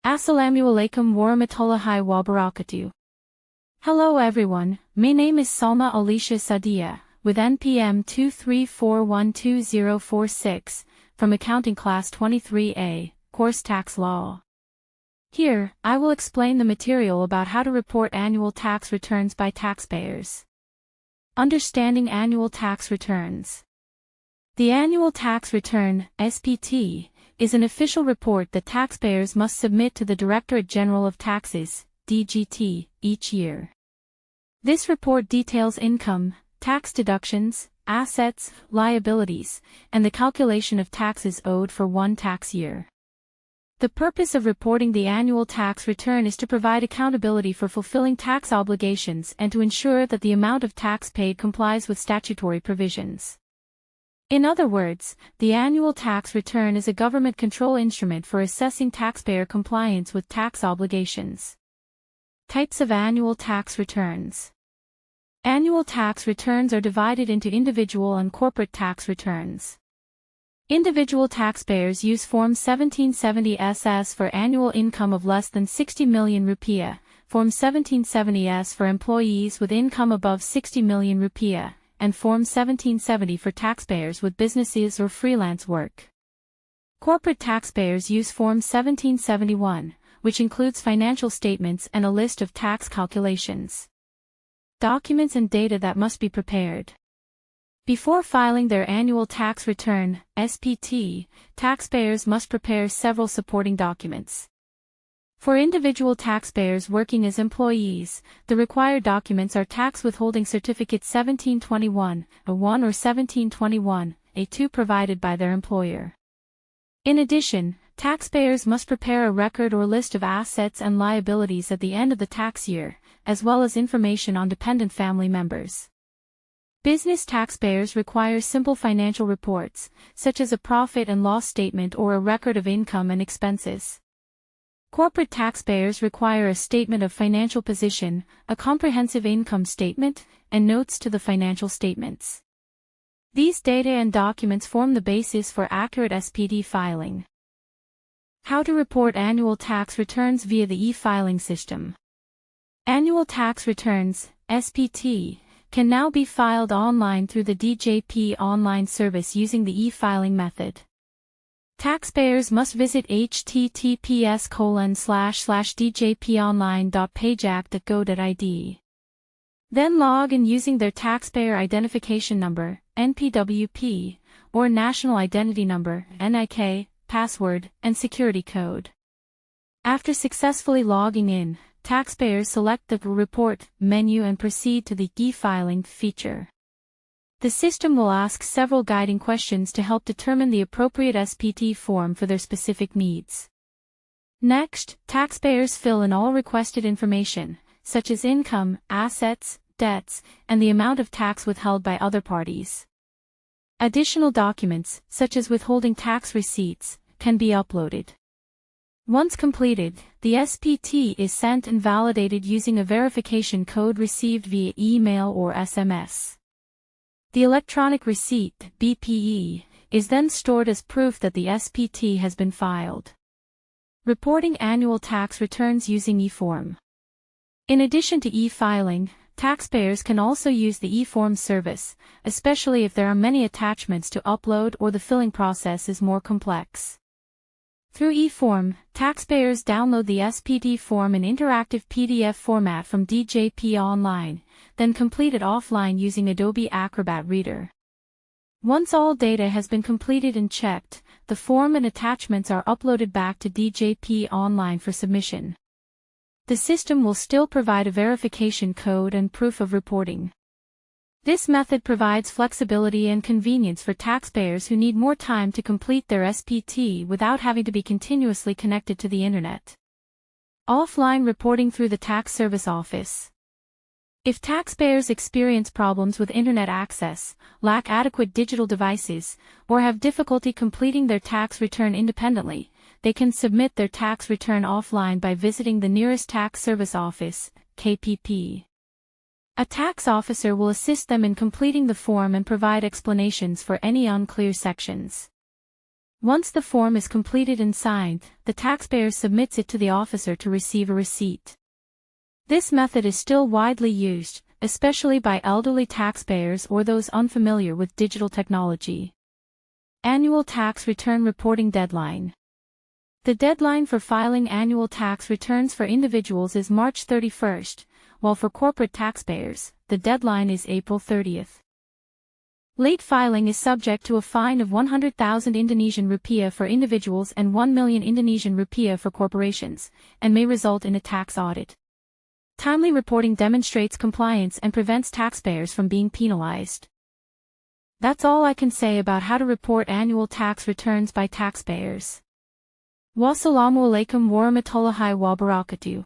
Assalamualaikum warahmatullahi wabarakatuh. Hello everyone, my name is Salma Alisha Sahdiya, with NPM 234122046, from Accounting Class 23A, Course Tax Law. Here, I will explain the material about how to report annual tax returns by taxpayers. Understanding annual tax returns. The annual tax return, SPT, is an official report that taxpayers must submit to the Directorate General of Taxes, DGT, each year. This report details income, tax deductions, assets, liabilities, and the calculation of taxes owed for one tax year. The purpose of reporting the annual tax return is to provide accountability for fulfilling tax obligations and to ensure that the amount of tax paid complies with statutory provisions. In other words, the annual tax return is a government control instrument for assessing taxpayer compliance with tax obligations. Types of annual tax returns. Annual tax returns are divided into individual and corporate tax returns. Individual taxpayers use Form 1770SS for annual income of less than 60 million rupiah, Form 1770S for employees with income above 60 million rupiah, and Form 1770 for taxpayers with businesses or freelance work. Corporate taxpayers use Form 1771, which includes financial statements and a list of tax calculations. Documents and data that must be prepared. Before filing their annual tax return, SPT, taxpayers must prepare several supporting documents. For individual taxpayers working as employees, the required documents are Tax Withholding Certificate 1721, A1 or 1721, A2 provided by their employer. In addition, taxpayers must prepare a record or list of assets and liabilities at the end of the tax year, as well as information on dependent family members. Business taxpayers require simple financial reports, such as a profit and loss statement or a record of income and expenses. Corporate taxpayers require a statement of financial position, a comprehensive income statement, and notes to the financial statements. These data and documents form the basis for accurate SPD filing. How to report annual tax returns via the e-filing system. Annual tax returns, SPT, can now be filed online through the DJP online service using the e-filing method. Taxpayers must visit https://djponline.pageact.go.id. Then log in using their Taxpayer Identification Number, NPWP, or National Identity Number, NIK, password, and security code. After successfully logging in, taxpayers select the Report menu and proceed to the e-filing feature. The system will ask several guiding questions to help determine the appropriate SPT form for their specific needs. Next, taxpayers fill in all requested information, such as income, assets, debts, and the amount of tax withheld by other parties. Additional documents, such as withholding tax receipts, can be uploaded. Once completed, the SPT is sent and validated using a verification code received via email or SMS. The electronic receipt, BPE, is then stored as proof that the SPT has been filed. Reporting annual tax returns using e-form. In addition to e-filing, taxpayers can also use the e-form service, especially if there are many attachments to upload or the filling process is more complex. Through e-form, taxpayers download the SPD form in interactive PDF format from DJP Online, then complete it offline using Adobe Acrobat Reader. Once all data has been completed and checked, the form and attachments are uploaded back to DJP Online for submission. The system will still provide a verification code and proof of reporting. This method provides flexibility and convenience for taxpayers who need more time to complete their SPT without having to be continuously connected to the Internet. Offline reporting through the Tax Service Office. If taxpayers experience problems with Internet access, lack adequate digital devices, or have difficulty completing their tax return independently, they can submit their tax return offline by visiting the nearest Tax Service Office, KPP. A tax officer will assist them in completing the form and provide explanations for any unclear sections. Once the form is completed and signed, the taxpayer submits it to the officer to receive a receipt. This method is still widely used, especially by elderly taxpayers or those unfamiliar with digital technology. Annual tax return reporting deadline. The deadline for filing annual tax returns for individuals is March 31st, while for corporate taxpayers, the deadline is April 30th. Late filing is subject to a fine of 100,000 Indonesian rupiah for individuals and 1 million Indonesian rupiah for corporations, and may result in a tax audit. Timely reporting demonstrates compliance and prevents taxpayers from being penalized. That's all I can say about how to report annual tax returns by taxpayers. Wassalamualaikum warahmatullahi wabarakatuh.